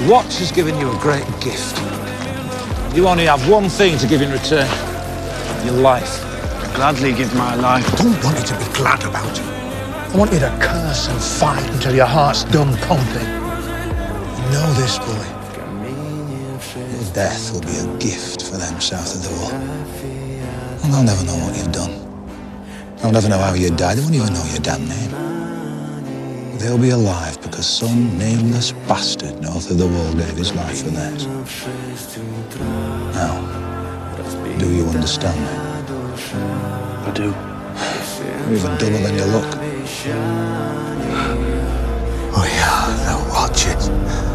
Watch has given you a great gift. You only have one thing to give in return. Your life. I'd gladly give my life. I don't want you to be glad about it. I want you to curse and fight until your heart's done pumping. You know this, boy. Your death will be a gift for them south of the wall. And they'll never know what you've done. They'll never know how you died. They won't even know your damn name. They'll be alive because some nameless bastard north of the wall gave his life for theirs. Now, do you understand me? I do. You're even dumber than you look. Oh yeah, they'll watch it.